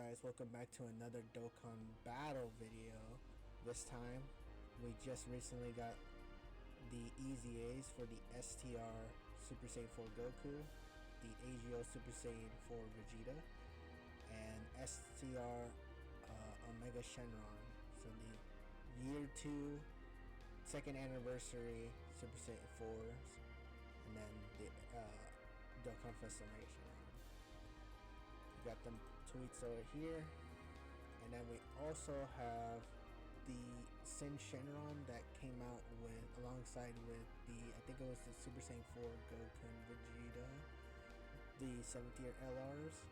guys, welcome back to another Dokkan battle video. This time, we just recently got the EZAS for the STR Super Saiyan 4 Goku, the AGO Super Saiyan 4 Vegeta, and STR Omega Shenron. So the year 2, second anniversary Super Saiyan 4s, and then the Dokkan Fest Omega Shenron. Got them tweets over here, and then we also have the Shenron that came out with alongside with the, I think it was the Super Saiyan 4 Goku and Vegeta, the 7th tier LRs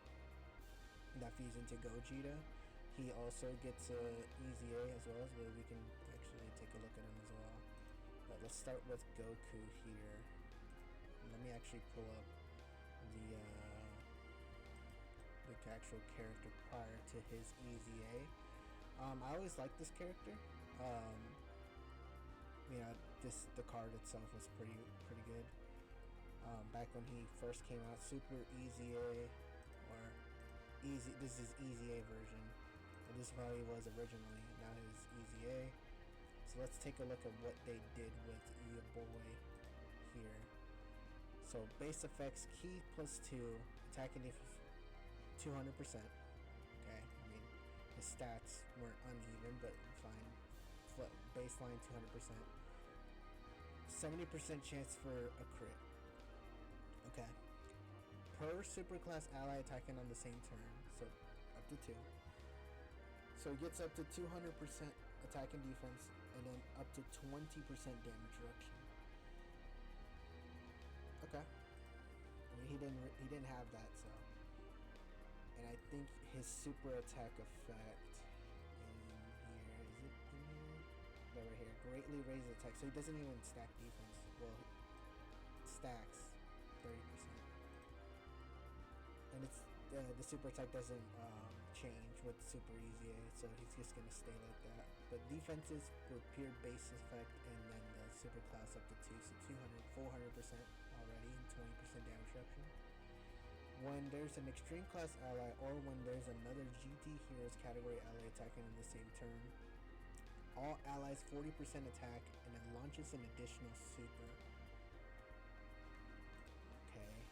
that fuse into Gogeta. He also gets a EZA as well, where we can actually take a look at him as well. But let's start with Goku here. Let me actually pull up the actual character prior to his EZA. I always liked this character. The card itself was pretty good. Back when he first came out, Super EZA or Easy. This is EZA version. And this is how he was originally. Now his EZA. So let's take a look at what they did with your boy here. So base effects: key +2, attacking defense 200%. Okay, I mean his stats weren't uneven, but fine. Baseline 200%. 70% chance for a crit. Okay. Per superclass ally attacking on the same turn, so up to 2. So it gets up to 200% attack and defense, and then up to 20% damage reduction. Okay. I mean he didn't have that, so. And I think his super attack effect in here, is it in here? Yeah, right here. Greatly raises attack, so he doesn't even stack defense. Well, stacks 30%. And it's the super attack doesn't change with super EZA, so he's just gonna stay like that. But defenses were pure base effect, and then the super class up to 2, so 400% already, and 20% damage reduction. When there's an extreme class ally, or when there's another GT Heroes category ally attacking in the same turn, all allies 40% attack, and it launches an additional super. Okay.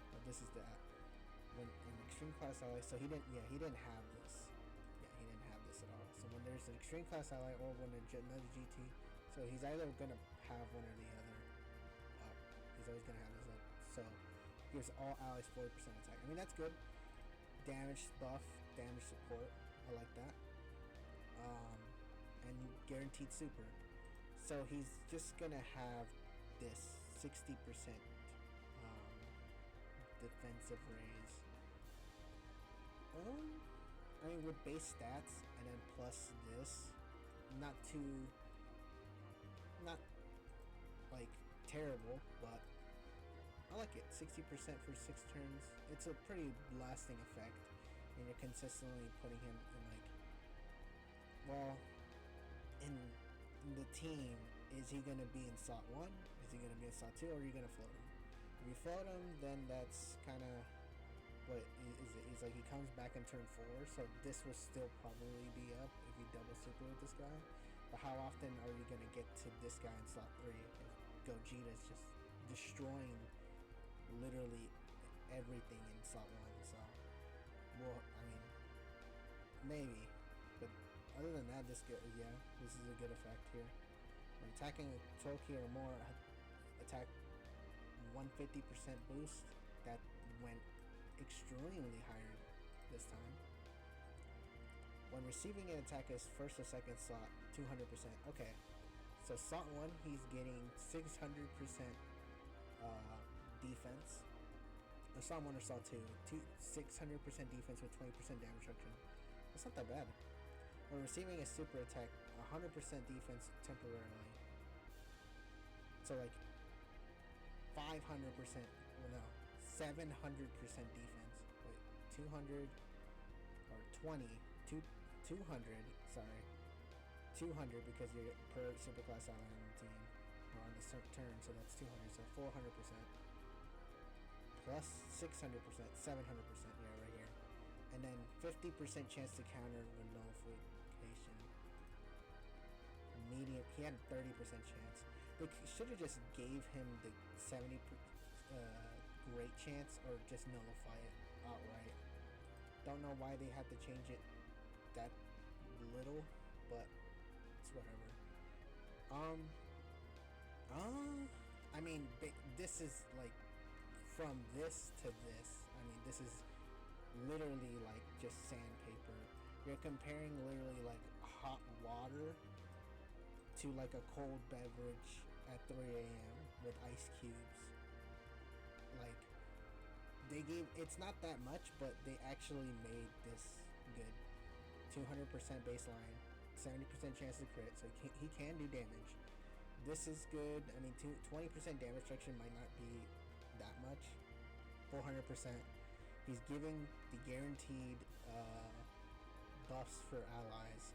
Well, this is that. When an extreme class ally, so he didn't have this. Yeah, he didn't have this at all. So when there's an extreme class ally, or when another GT, so he's either gonna have one or the other up. He's always gonna have this up. So gives all allies 40% attack. I mean, that's good. Damage buff, damage support. I like that. And guaranteed super. So he's just gonna have this 60% defensive raise. I mean, with base stats and then plus this, not like terrible, but I like it. 60% for 6 turns. It's a pretty lasting effect, and you're consistently putting him in, like, well, in the team. Is he going to be in slot 1? Is he going to be in slot 2? Or are you going to float him? If you float him, then that's kind of what is it? It's like he comes back in turn 4, so this will still probably be up if you double super with this guy. But how often are you going to get to this guy in slot 3 if Gogeta is just destroying literally everything in slot 1? So, well, I mean, maybe, but other than that, this is a good effect here. When attacking a 12 key or more, attack 150% boost. That went extremely higher this time. When receiving an attack as first or second slot, 200%. Okay, so slot 1, he's getting 600% defense. Slot 1 or slot 2, 600% defense with 20% damage reduction. That's not that bad. When receiving a super attack, 100% defense temporarily. So like 500%, well no, 700% defense. Wait, 200 or 20, 200, sorry. 200 because you're per superclass ally on the team, or on the turn, so that's 200, so 400%. Plus 600%, 700%, yeah, right here. And then 50% chance to counter with nullification. Medium, he had a 30% chance. They should have just gave him the 70 great chance or just nullify it outright. Don't know why they had to change it that little, but it's whatever. I mean, this is like from this to this. I mean, this is literally like just sandpaper. You're comparing literally like hot water to like a cold beverage at 3 a.m. with ice cubes. Like, they gave, it's not that much, but they actually made this good. 200% baseline, 70% chance to crit, so he can do damage. This is good. I mean, 20% damage reduction might not be that much. 400%. He's giving the guaranteed buffs for allies.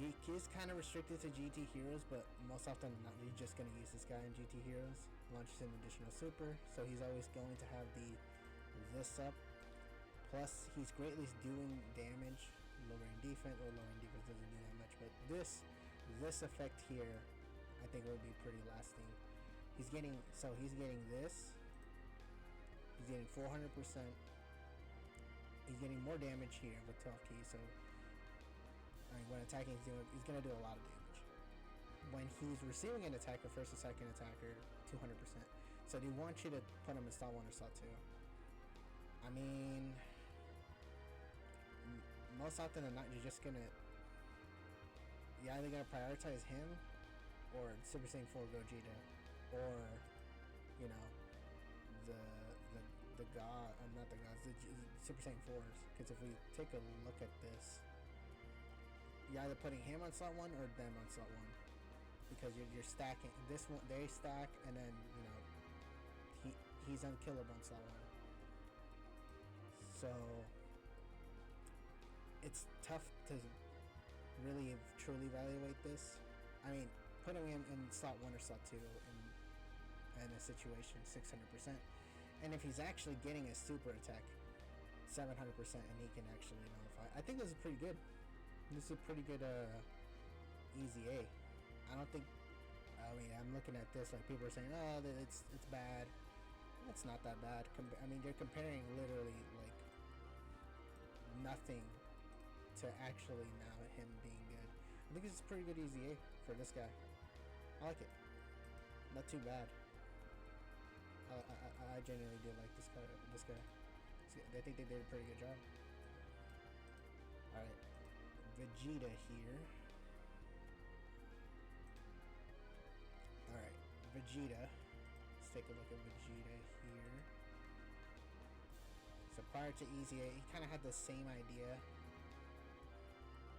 He is kind of restricted to GT heroes, but most often than not, you're just going to use this guy in GT heroes. Launches an additional super, so he's always going to have this up. Plus, he's greatly doing damage, lowering defense, or lowering defense doesn't do that much, but this effect here, I think will be pretty lasting. He's getting this. He's getting 400%. He's getting more damage here with 12 keys, so I mean, when attacking, he's going to do a lot of damage. When he's receiving an attack, the first or second attacker, 200%. So do you want you to put him in slot 1 or slot 2? I mean, most often than not, you're just going to... You're either going to prioritize him or Super Saiyan 4 Gogeta, or, you know, the god... not the gods, the Super Saiyan 4s. Because if we take a look at this, you're either putting him on slot 1 or them on slot 1, because you're stacking this one. They stack, and then he's unkillable on slot 1. So it's tough to really truly evaluate this. I mean, putting him in slot 1 or slot 2 in a situation, 600%, and if he's actually getting a super attack, 700%, and he can actually nullify. I think this is pretty good. This is a pretty good easy A. I don't think... I mean, I'm looking at this like people are saying, oh, it's bad. It's not that bad. I mean, you're comparing literally like nothing to actually now him being good. I think this is pretty good easy A for this guy. I like it. Not too bad. I genuinely do like this guy. I think they did a pretty good job. Alright. Vegeta here. Alright, Vegeta. Let's take a look at Vegeta here. So prior to EZA, he kind of had the same idea.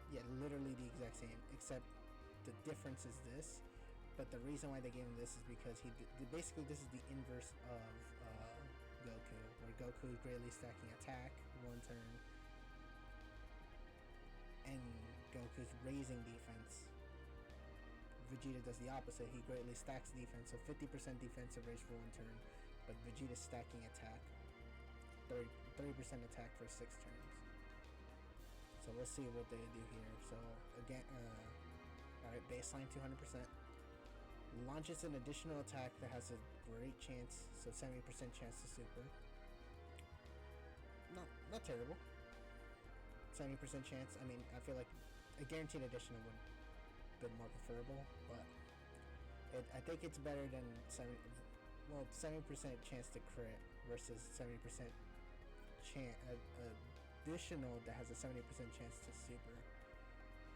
Yeah, literally the exact same, except the difference is this. But the reason why they gave him this is because basically this is the inverse of Goku, where Goku is greatly stacking attack 1 turn, and Goku's raising defense. Vegeta does the opposite. He greatly stacks defense, so 50% defensive raise for 1 turn, but Vegeta's stacking attack, 30% attack for 6 turns. So we'll see what they do here. So again, alright, baseline 200%. Launches an additional attack that has a great chance, so 70% chance to super. Not terrible. 70% chance. I mean, I feel like a guaranteed additional would be more preferable, but I think it's better than 70% chance to crit versus 70% additional that has a 70% chance to super.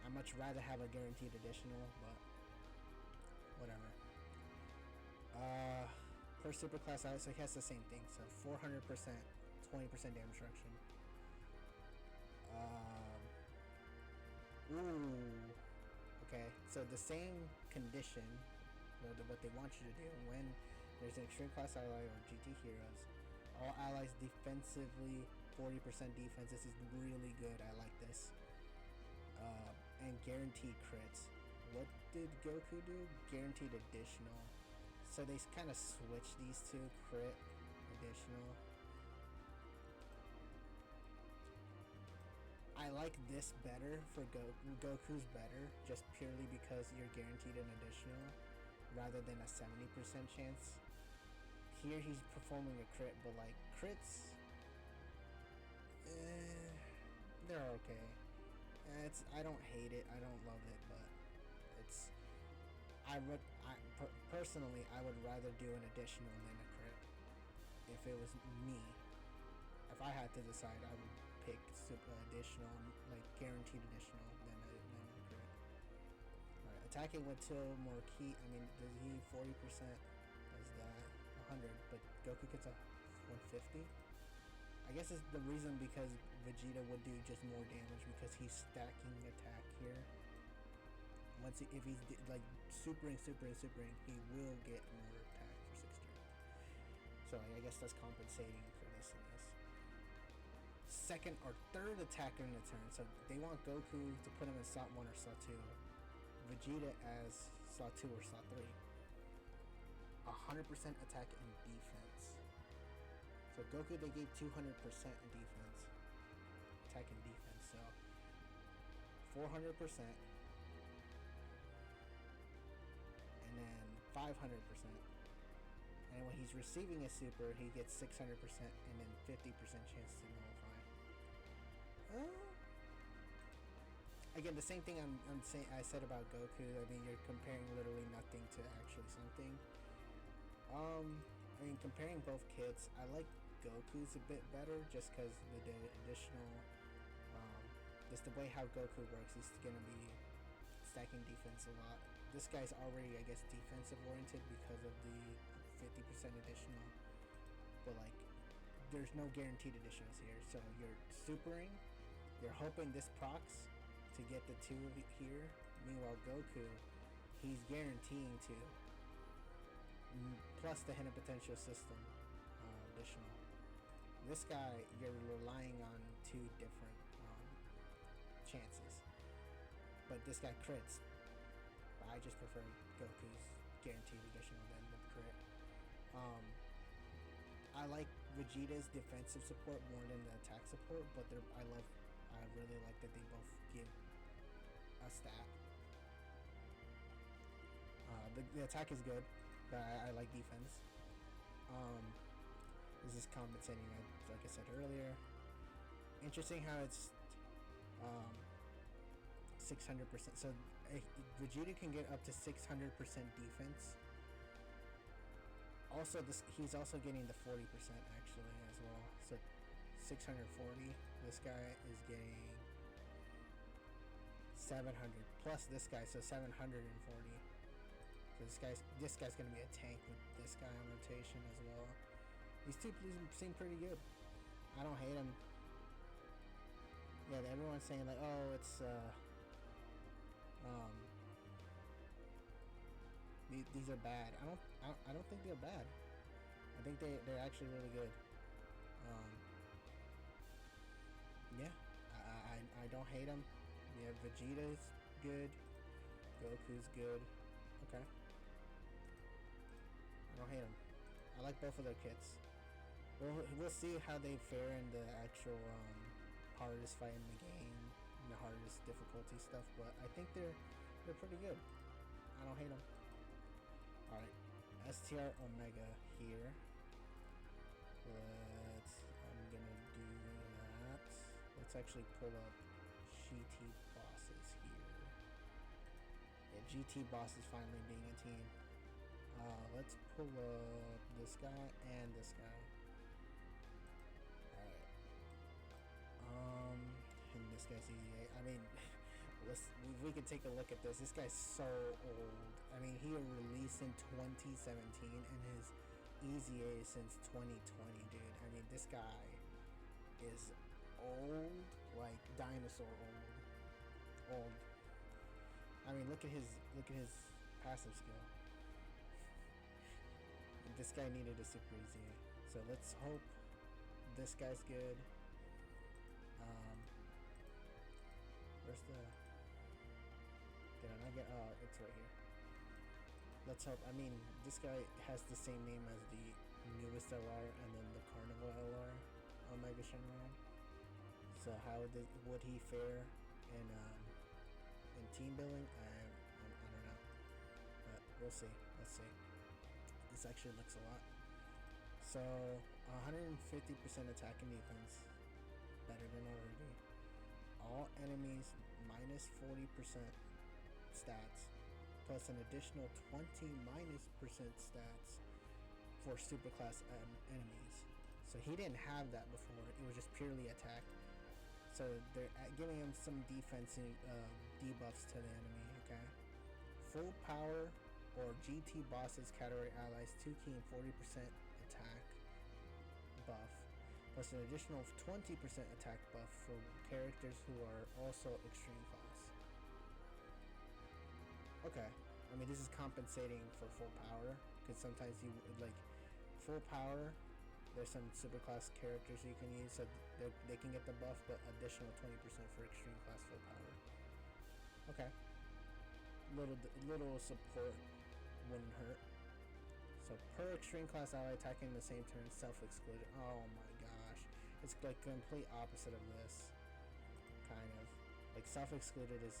I'd much rather have a guaranteed additional, but whatever. Per super class out, so he has the same thing. So 400%, 20% damage reduction. Okay, so the same condition, what they want you to do when there's an extreme class ally or GT heroes, all allies defensively, 40% defense. This is really good. I like this. And guaranteed crits. What did Goku do? Guaranteed additional. So they kind of switch these two, crit, additional. like this better for Goku's better, just purely because you're guaranteed an additional rather than a 70% chance. Here he's performing a crit, but like crits, they're okay. I don't hate it, I don't love it, but it's personally I would rather do an additional than a crit. If it was me, if I had to decide, I would pick additional, like guaranteed additional, than a crit. Alright, attacking with two more key. I mean, does he 40%? Does that 100? But Goku gets a 150. I guess it's the reason because Vegeta would do just more damage because he's stacking attack here. If he's like supering, he will get more attack for 6 turns. So I guess that's compensating for this and this. Second or third attacker in the turn. So they want Goku to put him in slot 1 or slot 2. Vegeta as slot 2 or slot 3. 100% attack and defense. So Goku, they gave 200% in defense. Attack and defense. So 400%. And then 500%. And when he's receiving a super, he gets 600% and then 50% chance to nullify. Again, the same thing I said about Goku. I mean, you're comparing literally nothing to actually something. I mean, comparing both kits, I like Goku's a bit better just because the additional, just the way how Goku works, he's gonna be stacking defense a lot. This guy's already, I guess, defensive oriented because of the 50% additional, but like, there's no guaranteed additionals here. So you're supering, you're hoping this procs to get the 2 here. Meanwhile, Goku, he's guaranteeing 2. Plus the hidden potential system additional. This guy, you're relying on 2 different chances. But this guy crits. But I just prefer Goku's guaranteed additional than the crit. I like Vegeta's defensive support more than the attack support, but I really like that they both give a stat. The attack is good, but I like defense. This is compensating, like I said earlier. Interesting how it's 600%. So Vegeta can get up to 600% defense. Also, he's also getting the 40% actually as well. So 640. This guy is getting 700 plus this guy, so 740. So this guy's gonna be a tank with this guy on rotation as well. These two seem pretty good. I don't hate them. Yeah, everyone's saying like, oh, it's these are bad. I don't think they're bad. I think they're actually really good. Yeah, I don't hate them. Yeah, Vegeta's good. Goku's good. Okay. I don't hate them. I like both of their kits. We'll see how they fare in the actual hardest fight in the game, and the hardest difficulty stuff. But I think they're pretty good. I don't hate them. All right, STR Omega here. I'm gonna do that. Let's actually pull up GT bosses here. Yeah, GT bosses finally being a team. Let's pull up this guy and this guy. Alright. And this guy's EZA. I mean, we can take a look at this. This guy's so old. I mean, he was released in 2017 and his EZA is since 2020, dude. I mean, this guy is old, like dinosaur old. I mean, look at his passive skill. This guy needed a super EZA. So let's hope this guy's good. Where's the... Did I not get... Oh, it's right here. Let's hope... I mean, this guy has the same name as the newest LR and then the Carnival LR, Omega Shenron. So how would he fare in team building? I don't know, but we'll see. Let's see. This actually looks a lot. So 150% attack and defense, better than already. All enemies minus 40% stats, plus an additional 20 minus percent stats for superclass enemies. So he didn't have that before. It was just purely attack. So they're giving him some defensive debuffs to the enemy. Okay. Full power or GT bosses category allies 2 key and 40% attack buff, plus an additional 20% attack buff for characters who are also extreme class. Okay, I mean this is compensating for full power, because sometimes you like full power. There's some superclass characters you can use, so they can get the buff, but additional 20% for extreme class full power. Okay, little support wouldn't hurt. So per extreme class ally attacking the same turn, self-excluded. Oh my gosh, it's like complete opposite of this. Kind of like self-excluded is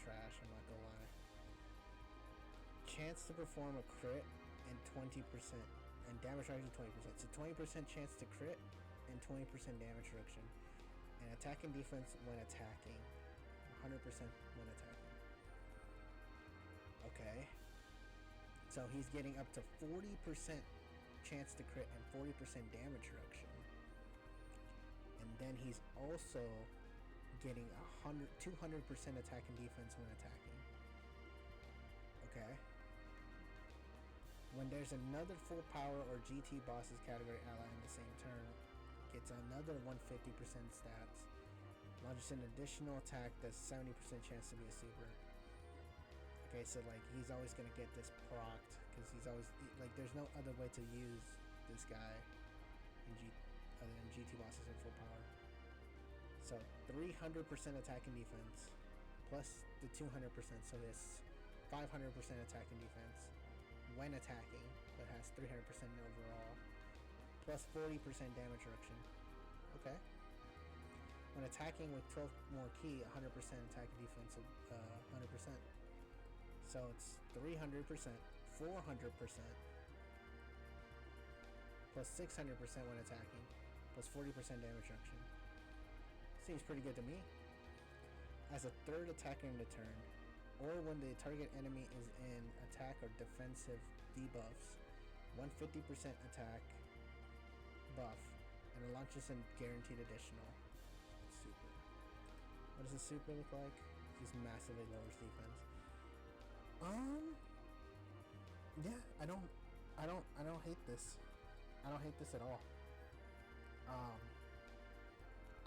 trash. I'm not gonna lie. Chance to perform a crit and 20%. And damage reduction 20%. So 20% chance to crit and 20% damage reduction. And attack and defense when attacking. 100% when attacking. Okay. So he's getting up to 40% chance to crit and 40% damage reduction. And then he's also getting 200% attack and defense when attacking. Okay. When there's another full power or GT bosses category ally in the same turn, gets another 150% stats, launches an additional attack that's 70% chance to be a super. Okay, so like he's always gonna get this procced because he's always like there's no other way to use this guy other than GT bosses and full power. So 300% attack and defense plus the 200%, so it's 500% attack and defense when attacking, but has 300% overall, plus 40% damage reduction. Okay. When attacking with 12 more key, 100% attack and defense, 100%. So it's 300%, 400%, plus 600% when attacking, plus 40% damage reduction. Seems pretty good to me. As a third attacker in the turn, or when the target enemy is in attack or defensive debuffs, 150% attack buff, and it launches a guaranteed additional super. What does a super look like? It just massively lowers defense. Yeah, I don't hate this. I don't hate this at all.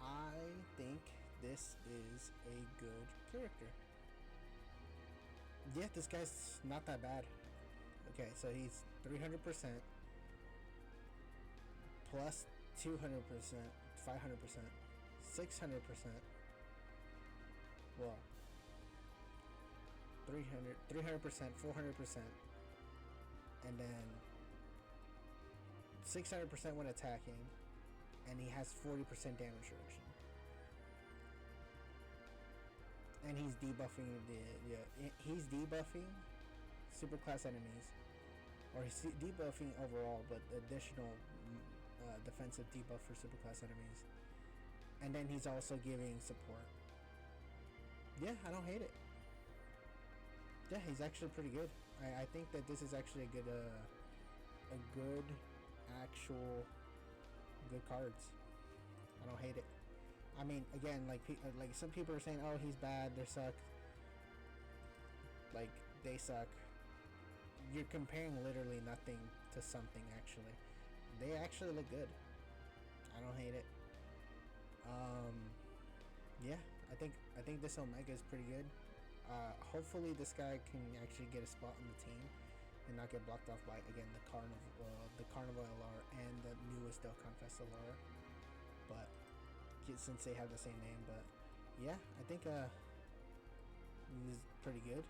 I think this is a good character. Yeah, this guy's not that bad. Okay, so he's 300% plus 200%, 500%, 600%. Well, 300%, 400%, and then 600% when attacking, and he has 40% damage reduction. And he's debuffing he's debuffing superclass enemies, or he's debuffing overall, but additional defensive debuff for superclass enemies. And then he's also giving support. Yeah, I don't hate it. Yeah, he's actually pretty good. I think that this is actually a good actual good cards. I don't hate it. I mean, again, like some people are saying, "Oh, he's bad. They suck." Like they suck. You're comparing literally nothing to something. Actually, they actually look good. I don't hate it. Yeah, I think this Omega is pretty good. Hopefully, this guy can actually get a spot on the team and not get blocked off by again the Carnival LR and the newest Dokkan Fest LR. But since they have the same name, but yeah, I think this is pretty good.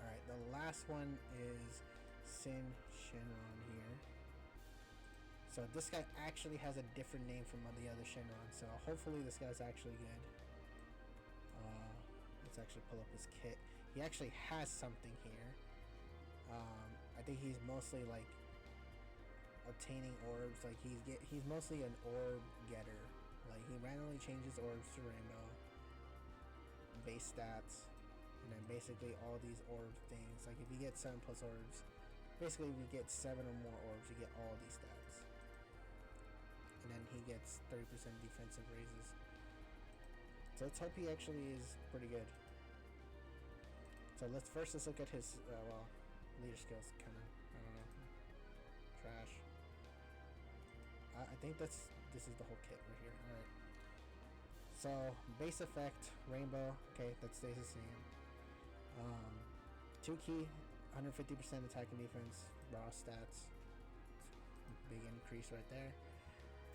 Alright, the last one is Shenron here. So this guy actually has a different name from the other Shenron. So hopefully this guy's actually good. Let's actually pull up his kit. He actually has something here. I think he's mostly like obtaining orbs. Like he's mostly an orb getter. Like he randomly changes orbs to rainbow base stats, and then basically all these orb things. Like if you get 7 plus orbs, basically if you get 7 or more orbs, you get all these stats. And then he gets 30% defensive raises. So let's hope he actually is pretty good. So let's look at his leader skills. Kind of, I don't know, trash. I think this is the whole kit right here. All right. So base effect rainbow. Okay, that stays the same. 2 key, 150% attack and defense. Raw stats. Big increase right there.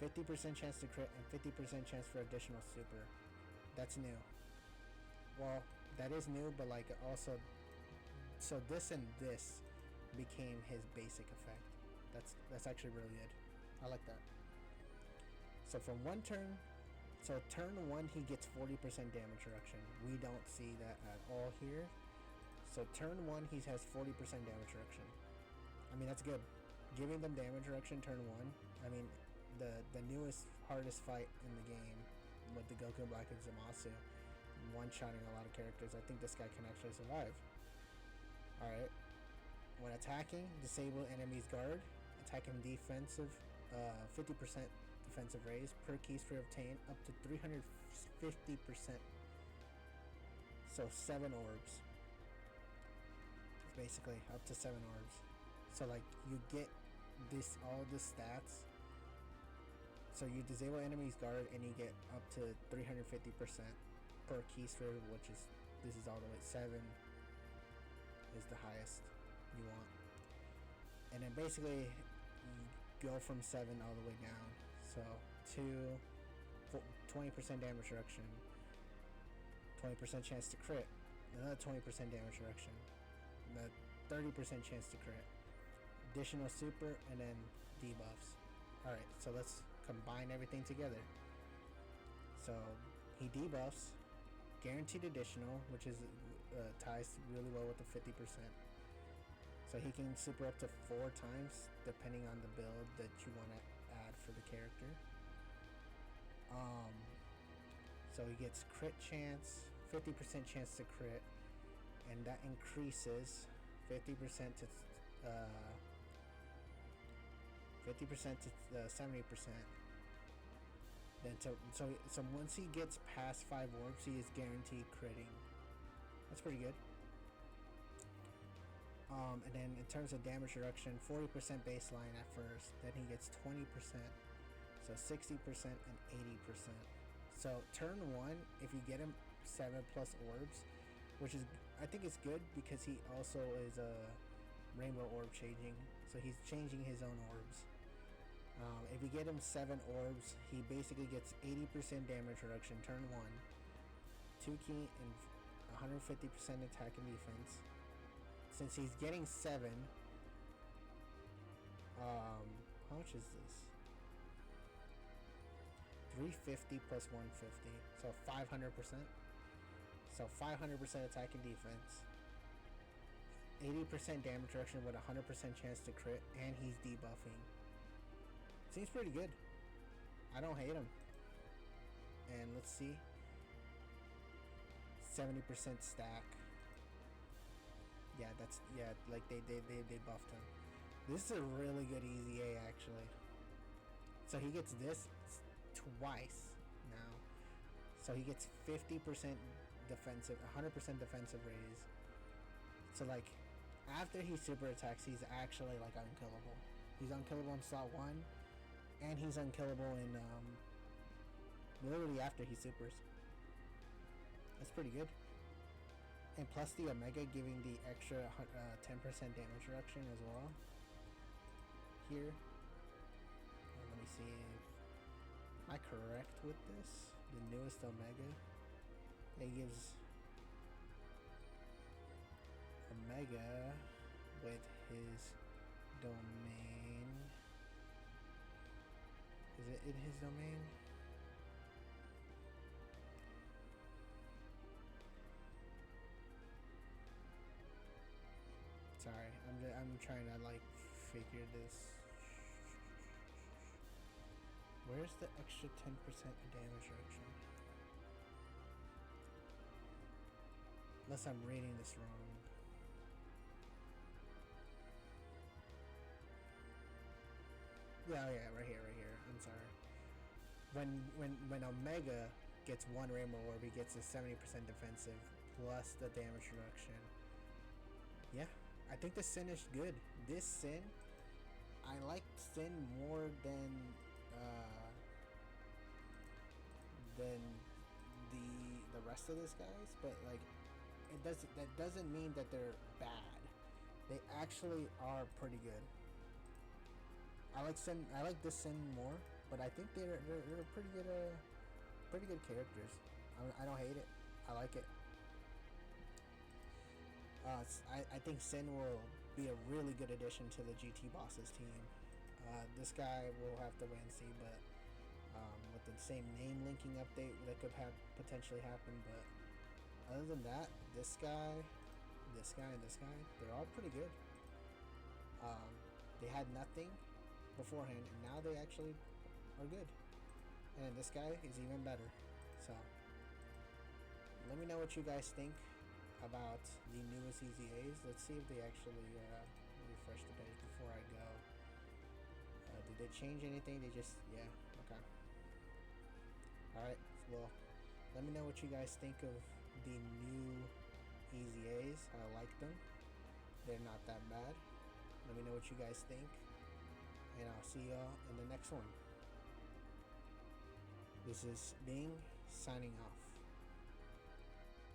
50% chance to crit and 50% chance for additional super. That's new. Well, that is new, but like also, so this and this became his basic effect. That's actually really good. I like that. So from one turn, so turn 1 he gets 40% damage reduction. We don't see that at all here. So turn 1 he has 40% damage reduction. I mean, that's good. Giving them damage reduction turn 1. I mean, the newest hardest fight in the game with the Goku Black and Zamasu, one-shotting a lot of characters. I think this guy can actually survive. Alright. When attacking, disable enemy's guard. Attack him defensive, 50% defensive raise per keys for obtain up to 350%. So 7 orbs. Basically, up to 7 orbs. So like you get all the stats. So you disable enemy's guard and you get up to 350% per keystrip, which is, this is all the way 7 is the highest you want. And then basically you go from 7 all the way down. So 20% damage reduction, 20% chance to crit, another 20% damage reduction, the 30% chance to crit, additional super, and then debuffs. Alright, so let's combine everything together. So he debuffs, guaranteed additional, which is ties really well with the 50%. So he can super up to 4 times depending on the build that you want to add for the character. So he gets crit chance, 50% chance to crit, and that increases 50% to 70%. Then so once he gets past 5 orbs, he is guaranteed critting. That's pretty good. And then in terms of damage reduction, 40% baseline at first, then he gets 20%, so 60% and 80%. So turn 1, if you get him 7 plus orbs, which is, I think it's good because he also is a rainbow orb changing, so he's changing his own orbs. If you get him 7 orbs, he basically gets 80% damage reduction turn 1, 2 key and 150% attack and defense. Since he's getting 7, how much is this? 350 plus 150, so 500%. So 500% attack and defense, 80% damage reduction with 100% chance to crit, and he's debuffing. Seems pretty good. I don't hate him. And let's see. 70% stack. Yeah, like they buffed him. This is a really good easy A actually. So he gets this twice now. So he gets 50% defensive, 100% defensive raise. So like after he super attacks, he's actually like unkillable. He's unkillable in slot 1, and he's unkillable in literally after he supers. That's pretty good. And plus the Omega giving the extra 10% damage reduction as well. Here. Let me see if am I correct with this? The newest Omega. It gives Omega with his domain. Is it in his domain? Sorry, I'm trying to like figure this. Where's the extra 10% damage reduction? Unless I'm reading this wrong. Yeah, oh yeah, right here. I'm sorry. When Omega gets one Rainbow Orb, he gets a 70% defensive plus the damage reduction. Yeah, I think the Sin is good. This Sin, I like Sin more than the rest of these guys, but like that doesn't mean that they're bad. They actually are pretty good. I like this Sin more, but I think they're pretty good characters. I don't hate it. I like it. I think Sin will be a really good addition to the GT Bosses team. This guy will have to wait and see, but with the same name linking update, that could have potentially happen. But other than that, this guy, and this guy, they're all pretty good. They had nothing beforehand, and now they actually are good. And this guy is even better. So let me know what you guys think about the newest EZAs. Let's see if they actually refresh the page before I go. Did they change anything? They just, yeah, okay. Alright, well, let me know what you guys think of the new EZAs. I like them. They're not that bad. Let me know what you guys think. And I'll see y'all in the next one. This is Bing signing off.